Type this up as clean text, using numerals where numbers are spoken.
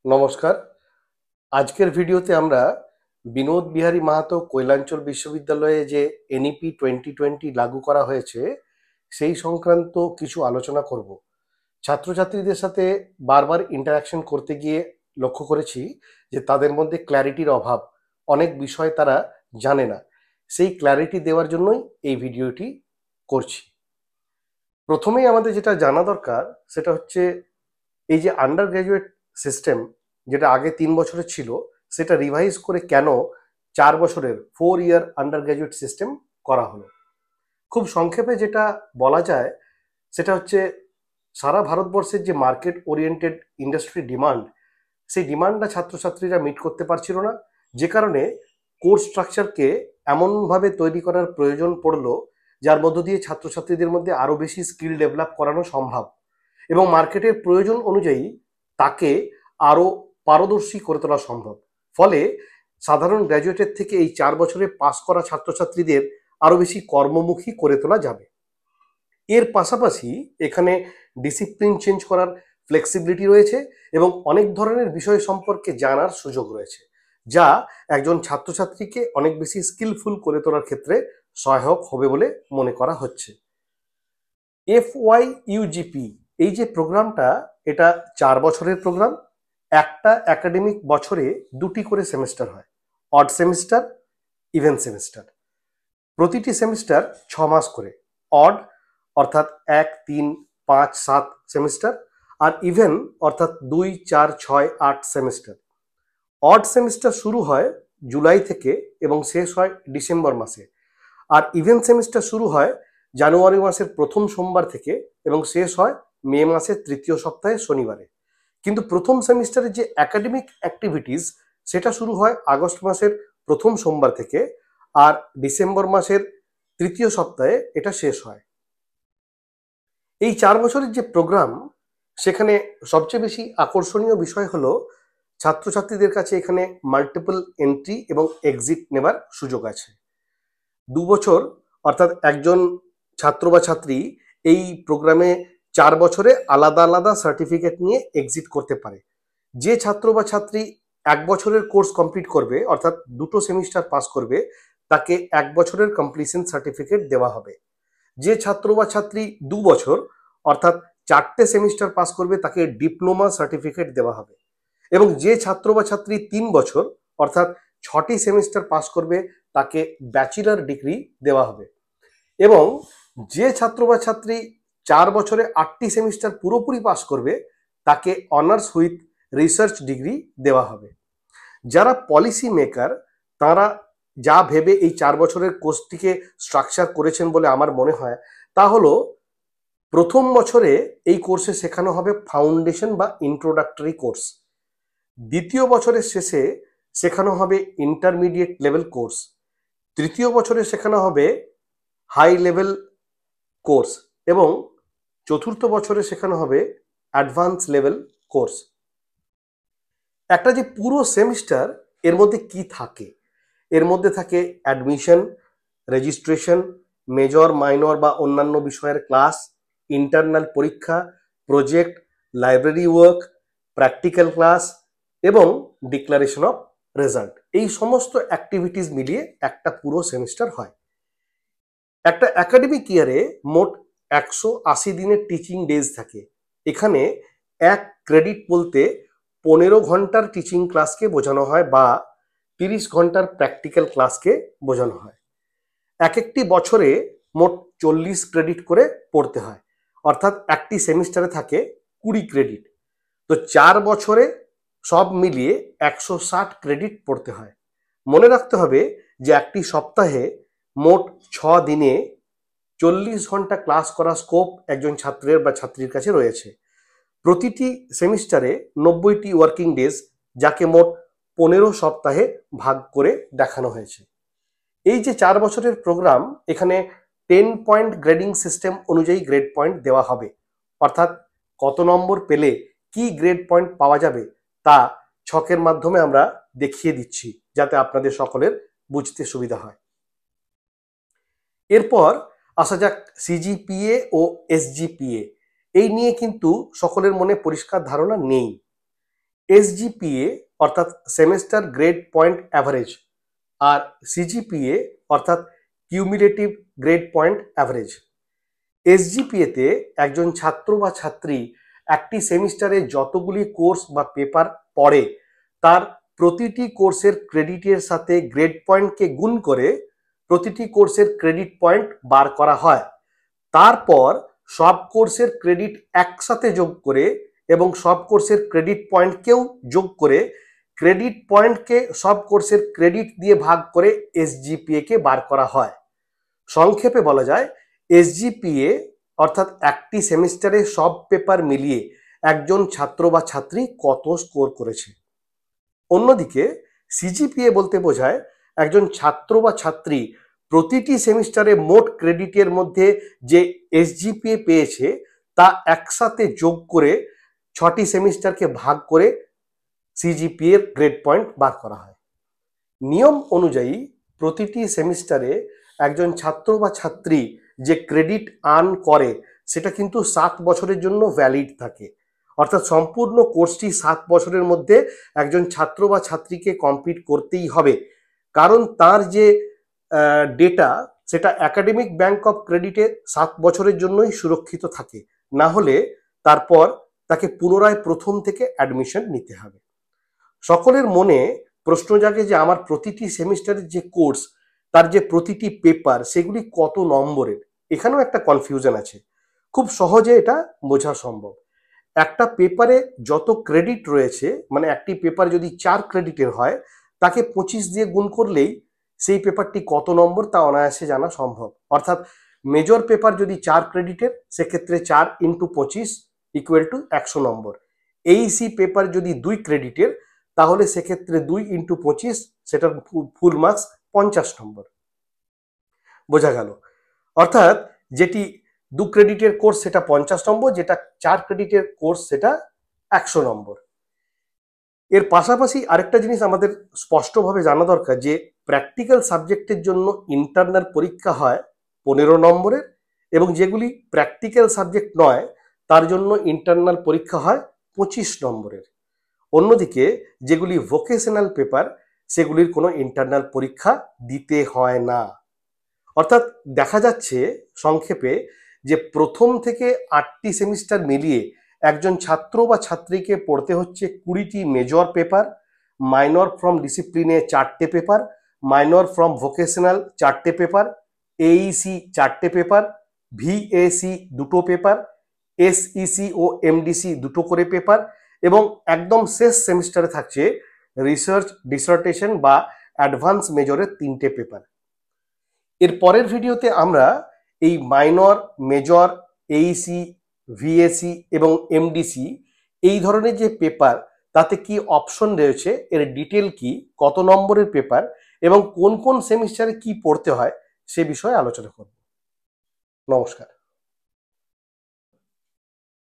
নমস্কার। আজকের ভিডিওতে আমরা বিনোদ বিহারী মাহাতো কৈলাঞ্চল বিশ্ববিদ্যালয়ে যে এনইপি 2020 লাগু করা হয়েছে সেই সংক্রান্ত কিছু আলোচনা করব। ছাত্রছাত্রীদের সাথে বারবার ইন্টারাকশন করতে গিয়ে লক্ষ্য করেছি যে তাদের মধ্যে ক্ল্যারিটির অভাব, অনেক বিষয় তারা জানে না। সেই ক্ল্যারিটি দেওয়ার জন্যই এই ভিডিওটি করছি। প্রথমেই আমাদের যেটা জানা দরকার সেটা হচ্ছে এই যে আন্ডার গ্র্যাজুয়েট সিস্টেম, যেটা আগে 3 বছরের ছিল, সেটা রিভাইজ করে কেন 4 বছরের 4 ইয়ার আন্ডার গ্র্যাজুয়েট সিস্টেম করা হলো। খুব সংক্ষেপে যেটা বলা যায় সেটা হচ্ছে সারা ভারতবর্ষের যে মার্কেট ওরিয়েন্টেড ইন্ডাস্ট্রি ডিমান্ড, সেই ডিমান্ডটা ছাত্রছাত্রীরা মিট করতে পারছিল না, যে কারণে কোর্স স্ট্রাকচারকে এমনভাবে তৈরি করার প্রয়োজন পড়লো যার মধ্য দিয়ে ছাত্রছাত্রীদের মধ্যে আরও বেশি স্কিল ডেভেলপ করানো সম্ভব এবং মার্কেটের প্রয়োজন অনুযায়ী তাকে আরও পারদর্শী করে তোলা সম্ভব। ফলে সাধারণ গ্র্যাজুয়েটের থেকে এই 4 বছরে পাস করা ছাত্রছাত্রীদের আরও বেশি কর্মমুখী করে তোলা যাবে। এর পাশাপাশি এখানে ডিসিপ্লিন চেঞ্জ করার ফ্লেক্সিবিলিটি রয়েছে এবং অনেক ধরনের বিষয় সম্পর্কে জানার সুযোগ রয়েছে, যা একজন ছাত্রছাত্রীকে অনেক বেশি স্কিলফুল করে তোলার ক্ষেত্রে সহায়ক হবে বলে মনে করা হচ্ছে। FYUGP এই যে প্রোগ্রামটা, এটা 4 বছরের প্রোগ্রাম। একটা একাডেমিক বছরে 2টি করে সেমিস্টার হয়, অড সেমিস্টার, ইভেন সেমিস্টার। প্রতিটি সেমিস্টার 6 মাস করে, অড অর্থাৎ 1, 3, 5, 7 সেমিস্টার, আর ইভেন অর্থাৎ 2, 4, 6, 8 সেমিস্টার। অড সেমিস্টার শুরু হয় জুলাই থেকে এবং শেষ হয় ডিসেম্বর মাসে, আর ইভেন সেমিস্টার শুরু হয় জানুয়ারি মাসের প্রথম সোমবার থেকে এবং শেষ হয় মে মাসের তৃতীয় সপ্তাহে শনিবারে। কিন্তু প্রথম সেমিস্টারের যে একাডেমিক অ্যাক্টিভিটিস, সেটা শুরু হয় আগস্ট মাসের প্রথম সোমবার থেকে আর ডিসেম্বর মাসের তৃতীয় সপ্তাহে এটা শেষ হয়। এই 4 বছরের যে প্রোগ্রাম, সেখানে সবচেয়ে বেশি আকর্ষণীয় বিষয় হলো ছাত্রছাত্রীদের কাছে এখানে মাল্টিপল এন্ট্রি এবং এক্সিট নেবার সুযোগ আছে। 2 বছর অর্থাৎ একজন ছাত্র বা ছাত্রী এই প্রোগ্রামে 4 বছরে আলাদা আলাদা সার্টিফিকেট নিয়ে এক্সিট করতে পারে। যে ছাত্র বা ছাত্রী 1 বছরের কোর্স কমপ্লিট করবে, অর্থাৎ 2টো সেমিস্টার পাস করবে, তাকে 1 বছরের কমপ্লিশন সার্টিফিকেট দেওয়া হবে। যে ছাত্র বা ছাত্রী 2 বছর অর্থাৎ 4টে সেমিস্টার পাস করবে, তাকে ডিপ্লোমা সার্টিফিকেট দেওয়া হবে। এবং যে ছাত্র বা ছাত্রী 3 বছর অর্থাৎ 6টি সেমিস্টার পাস করবে, তাকে ব্যাচেলর ডিগ্রি দেওয়া হবে। এবং যে ছাত্র বা ছাত্রী 4 বছরে 8টি সেমিস্টার পুরোপুরি পাস করবে, তাকে অনার্স উইথ রিসার্চ ডিগ্রি দেওয়া হবে। যারা পলিসি মেকার, তারা যা ভেবে এই 4 বছরের কোর্সটিকে স্ট্রাকচার করেছেন বলে আমার মনে হয়, তা হলো প্রথম বছরে এই কোর্সে শেখানো হবে ফাউন্ডেশন বা ইন্ট্রোডাক্টরি কোর্স, দ্বিতীয় বছরের শেষে শেখানো হবে ইন্টারমিডিয়েট লেভেল কোর্স, তৃতীয় বছরে শেখানো হবে হাই লেভেল কোর্স এবং চতুর্থ বছরে শেখানো হবে অ্যাডভান্স লেভেল কোর্স। একটা যে পুরো সেমিস্টার, এর মধ্যে কি থাকে? এর মধ্যে থাকে অ্যাডমিশন, রেজিস্ট্রেশন, মেজর মাইনর বা অন্যান্য বিষয়ের ক্লাস, ইন্টারনাল পরীক্ষা, project, library work, practical class এবং ডিক্লারেশন অফ রেজাল্ট। এই সমস্ত অ্যাক্টিভিটিস মিলিয়ে একটা পুরো সেমিস্টার হয়। একটা একাডেমিক ইয়ারে মোট 180 দিনের টিচিং ডেজ থাকে। এখানে 1 ক্রেডিট বলতে 15 ঘন্টার টিচিং ক্লাসকে বোঝানো হয় বা 30 ঘন্টার প্র্যাকটিক্যাল ক্লাসকে বোঝানো হয়। এক একটি বছরে মোট 40 ক্রেডিট করে পড়তে হয়, অর্থাৎ একটি সেমিস্টারে থাকে 20 ক্রেডিট। তো 4 বছরে সব মিলিয়ে 160 ক্রেডিট পড়তে হয়। মনে রাখতে হবে যে একটি সপ্তাহে মোট 6 দিনে 40 ঘন্টা ক্লাস করা স্কোপ একজন ছাত্রের বা ছাত্রীর কাছে রয়েছে। প্রতিটি সেমিস্টারে 90টি ওয়ার্কিং ডেজ, যাকে মোট 15 সপ্তাহে ভাগ করে দেখানো হয়েছে। এই যে 4 বছরের প্রোগ্রাম, এখানে 10 পয়েন্ট গ্রেডিং সিস্টেম অনুযায়ী গ্রেড পয়েন্ট দেওয়া হবে, অর্থাৎ কত নম্বর পেলে কি গ্রেড পয়েন্ট পাওয়া যাবে তা ছকের মাধ্যমে আমরা দেখিয়ে দিচ্ছি, যাতে আপনাদের সকলের বুঝতে সুবিধা হয়। এরপর আসা যাক সিজিপিএ ও এসজিপিএ। এই নিয়ে কিন্তু সকলের মনে পরিষ্কার ধারণা নেই। এসজিপিএ অর্থাৎ সেমেস্টার গ্রেড পয়েন্ট অ্যাভারেজ, আর সিজিপিএ অর্থাৎ কিউমুলেটিভ গ্রেড পয়েন্ট অ্যাভারেজ। এসজিপিএতে একজন ছাত্র বা ছাত্রী একটি সেমিস্টারে যতগুলি কোর্স বা পেপার পড়ে তার প্রতিটি কোর্সের ক্রেডিটের সাথে গ্রেড পয়েন্টকে গুণ করে প্রতিটি কোর্সের ক্রেডিট পয়েন্ট বার করা হয়। তারপর সব কোর্সের ক্রেডিট একসাথে যোগ করে এবং সব কোর্সের ক্রেডিট পয়েন্টকেও যোগ করে ক্রেডিট পয়েন্টকে সব কোর্সের ক্রেডিট দিয়ে ভাগ করে এসজিপিএ কে বার করা হয়। সংক্ষেপে বলা যায় এসজিপিএ অর্থাৎ একটি সেমিস্টারে সব পেপার মিলিয়ে একজন ছাত্র বা ছাত্রী কত স্কোর করেছে। অন্যদিকে সিজিপিএ বলতে বোঝায় একজন ছাত্র বা ছাত্রী প্রতিটি সেমিস্টারে মোট ক্রেডিটের মধ্যে যে এসজিপিএ পেয়েছে তা একসাথে যোগ করে 6টি সেমিস্টারকে ভাগ করে সিজিপিএর গ্রেড পয়েন্ট বার করা হয়। নিয়ম অনুযায়ী প্রতিটি সেমিস্টারে একজন ছাত্র বা ছাত্রী যে ক্রেডিট আর্ন করে সেটা কিন্তু 7 বছরের জন্য ভ্যালিড থাকে। অর্থাৎ সম্পূর্ণ কোর্সটি 7 বছরের মধ্যে একজন ছাত্র বা ছাত্রীকে কমপ্লিট করতেই হবে, কারণ তার যে ডেটা সেটা একাডেমিক ব্যাংক অফ ক্রেডিটে 7 বছরের জন্যই সুরক্ষিত থাকে, না হলে তারপর তাকে পুনরায় প্রথম থেকে অ্যাডমিশন নিতে হবে। সকলের মনে প্রশ্ন জাগে যে আমার প্রতিটি সেমিস্টারের যে কোর্স তার যে প্রতিটি পেপার সেগুলি কত নম্বরের। এখানেও একটা কনফিউশন আছে, খুব সহজে এটা বোঝা সম্ভব। একটা পেপারে যত ক্রেডিট রয়েছে, মানে একটি পেপার যদি 4 ক্রেডিটের হয় তাকে 25 দিয়ে গুণ করলেই সেই পেপারটি কত নম্বর তা অনায়াসে জানা সম্ভব। অর্থাৎ মেজর পেপার যদি 4 ক্রেডিটের সেক্ষেত্রে 4 × 25 equal to 100 number. Aisi paper যদি 2 ক্রেডিটের তাহলে সেক্ষেত্রে 2 × 25 সেটার ফুল মার্কস 50 নম্বর। বোঝা গেল? অর্থাৎ যেটি 2 ক্রেডিটের কোর্স সেটা 50 নম্বর, যেটা 4 ক্রেডিটের কোর্স সেটা 100 নম্বর। এর পাশাপাশি আরেকটা জিনিস আমাদের স্পষ্টভাবে জানা দরকার যে প্র্যাকটিক্যাল সাবজেক্টের জন্য ইন্টারনাল পরীক্ষা হয় 15 নম্বরের, এবং যেগুলি প্র্যাকটিক্যাল সাবজেক্ট নয় তার জন্য ইন্টারনাল পরীক্ষা হয় 25 নম্বরের। অন্যদিকে যেগুলি ভোকেশনাল পেপার সেগুলির কোনো ইন্টারনাল পরীক্ষা দিতে হয় না। অর্থাৎ দেখা যাচ্ছে সংক্ষেপে যে প্রথম থেকে 8টি সেমিস্টার মিলিয়ে একজন ছাত্র বা ছাত্রীকে পড়তে হচ্ছে 20টি মেজর পেপার, মাইনর ফ্রম ডিসিপ্লিনে 4টে পেপার, মাইনর ফ্রম ভোকেশনাল 4টে পেপার, এইসি 4টে পেপার, ভিএসি 2টো পেপার, এসইসি ও এমডিসি 2টো করে পেপার, এবং একদম শেষ সেমিস্টারে থাকছে রিসার্চ ডিসার্টেশন বা অ্যাডভান্স মেজরের 3টে পেপার। এর পরের ভিডিওতে আমরা এই মাইনর, মেজর, এইসি, ভিএসি এবং এমডিসি এই ধরনের যে পেপার তাতে কি অপশন রয়েছে, এর ডিটেল কি, কত নম্বরের পেপার এবং কোন কোন সেমিস্টারে কি পড়তে হয় সে বিষয়ে আলোচনা করব। নমস্কার।